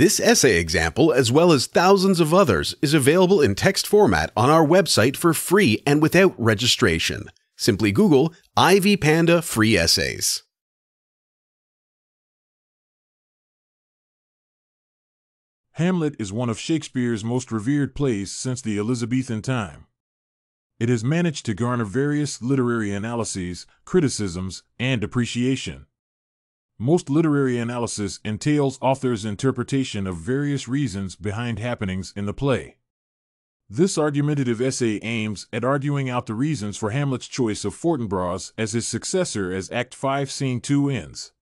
This essay example, as well as thousands of others, is available in text format on our website for free and without registration. Simply Google Ivy Panda Free Essays. Hamlet is one of Shakespeare's most revered plays since the Elizabethan time. It has managed to garner various literary analyses, criticisms, and appreciation. Most literary analysis entails authors' interpretation of various reasons behind happenings in the play. This argumentative essay aims at arguing out the reasons for Hamlet's choice of Fortinbras as his successor as Act 5, Scene 2 ends.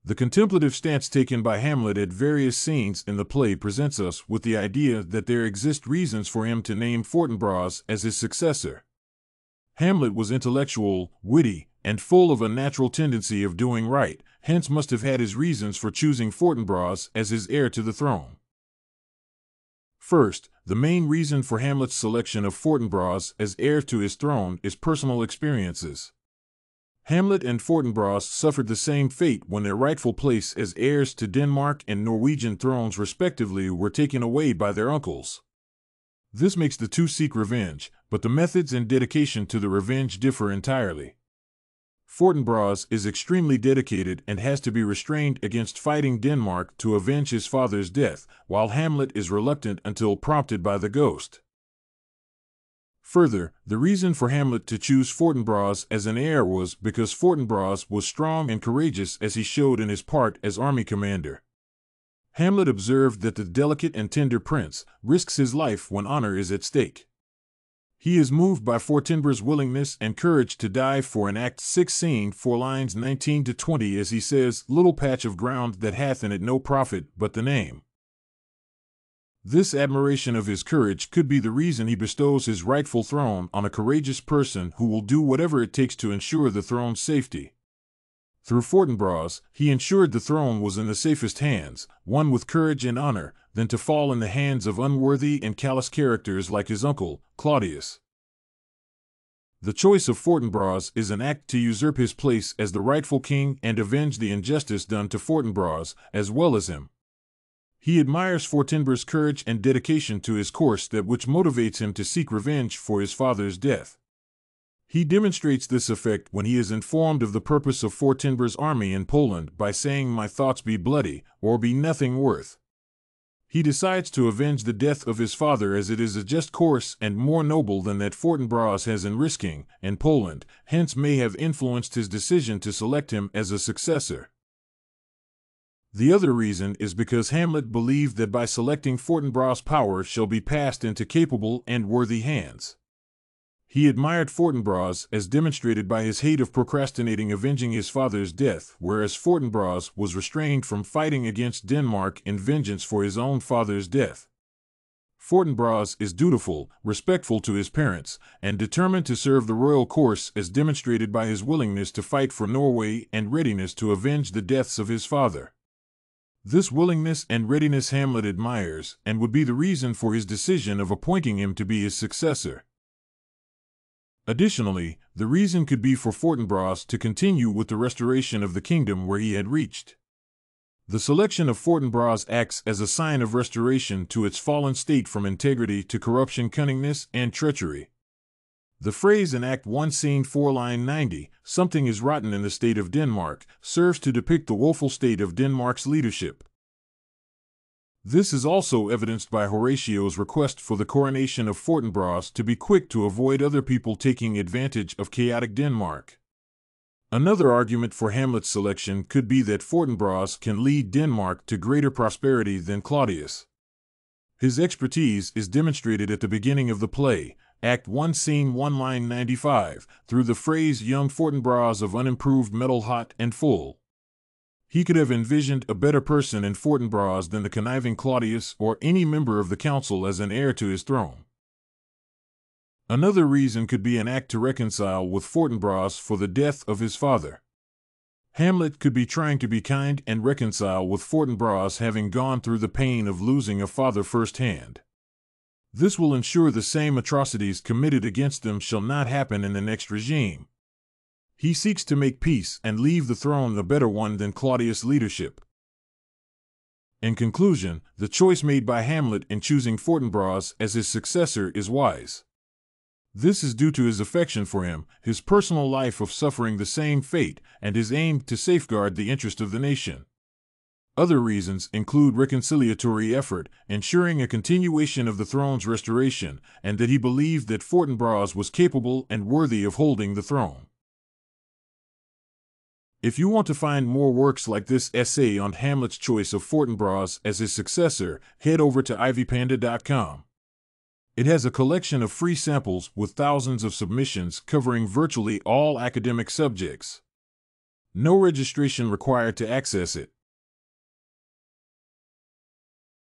The contemplative stance taken by Hamlet at various scenes in the play presents us with the idea that there exist reasons for him to name Fortinbras as his successor. Hamlet was intellectual, witty, and full of a natural tendency of doing right, hence must have had his reasons for choosing Fortinbras as his heir to the throne. First, the main reason for Hamlet's selection of Fortinbras as heir to his throne is personal experiences. Hamlet and Fortinbras suffered the same fate when their rightful place as heirs to Denmark and Norwegian thrones respectively were taken away by their uncles. This makes the two seek revenge, but the methods and dedication to the revenge differ entirely. Fortinbras is extremely dedicated and has to be restrained against fighting Denmark to avenge his father's death, while Hamlet is reluctant until prompted by the ghost. Further, the reason for Hamlet to choose Fortinbras as an heir was because Fortinbras was strong and courageous as he showed in his part as army commander. Hamlet observed that the delicate and tender prince risks his life when honor is at stake. He is moved by Fortinbras' willingness and courage to die for an Act 6 scene 4 lines 19 to 20 as he says, "Little patch of ground that hath in it no profit but the name." This admiration of his courage could be the reason he bestows his rightful throne on a courageous person who will do whatever it takes to ensure the throne's safety. Through Fortinbras, he ensured the throne was in the safest hands, one with courage and honor, than to fall in the hands of unworthy and callous characters like his uncle, Claudius. The choice of Fortinbras is an act to usurp his place as the rightful king and avenge the injustice done to Fortinbras, as well as him. He admires Fortinbras' courage and dedication to his course, that which motivates him to seek revenge for his father's death. He demonstrates this effect when he is informed of the purpose of Fortinbras' army in Poland by saying, "My thoughts be bloody, or be nothing worth." He decides to avenge the death of his father as it is a just course and more noble than that Fortinbras has in risking, and Poland, hence may have influenced his decision to select him as a successor. The other reason is because Hamlet believed that by selecting Fortinbras' power shall be passed into capable and worthy hands. He admired Fortinbras as demonstrated by his hate of procrastinating avenging his father's death, whereas Fortinbras was restrained from fighting against Denmark in vengeance for his own father's death. Fortinbras is dutiful, respectful to his parents, and determined to serve the royal course as demonstrated by his willingness to fight for Norway and readiness to avenge the deaths of his father. This willingness and readiness Hamlet admires, and would be the reason for his decision of appointing him to be his successor. Additionally, the reason could be for Fortinbras to continue with the restoration of the kingdom where he had reached. The selection of Fortinbras acts as a sign of restoration to its fallen state from integrity to corruption, cunningness, and treachery. The phrase in Act 1 Scene 4 line 90, "Something is rotten in the state of Denmark," serves to depict the woeful state of Denmark's leadership. This is also evidenced by Horatio's request for the coronation of Fortinbras to be quick to avoid other people taking advantage of chaotic Denmark. Another argument for Hamlet's selection could be that Fortinbras can lead Denmark to greater prosperity than Claudius. His expertise is demonstrated at the beginning of the play, Act 1 Scene 1 line 95, through the phrase "young Fortinbras of unimproved metal hot and full." He could have envisioned a better person in Fortinbras than the conniving Claudius or any member of the council as an heir to his throne. Another reason could be an act to reconcile with Fortinbras for the death of his father. Hamlet could be trying to be kind and reconcile with Fortinbras, having gone through the pain of losing a father firsthand. This will ensure the same atrocities committed against them shall not happen in the next regime. He seeks to make peace and leave the throne a better one than Claudius' leadership. In conclusion, the choice made by Hamlet in choosing Fortinbras as his successor is wise. This is due to his affection for him, his personal life of suffering the same fate, and his aim to safeguard the interest of the nation. Other reasons include reconciliatory effort, ensuring a continuation of the throne's restoration, and that he believed that Fortinbras was capable and worthy of holding the throne. If you want to find more works like this essay on Hamlet's choice of Fortinbras as his successor, head over to ivypanda.com. It has a collection of free samples with thousands of submissions covering virtually all academic subjects. No registration required to access it.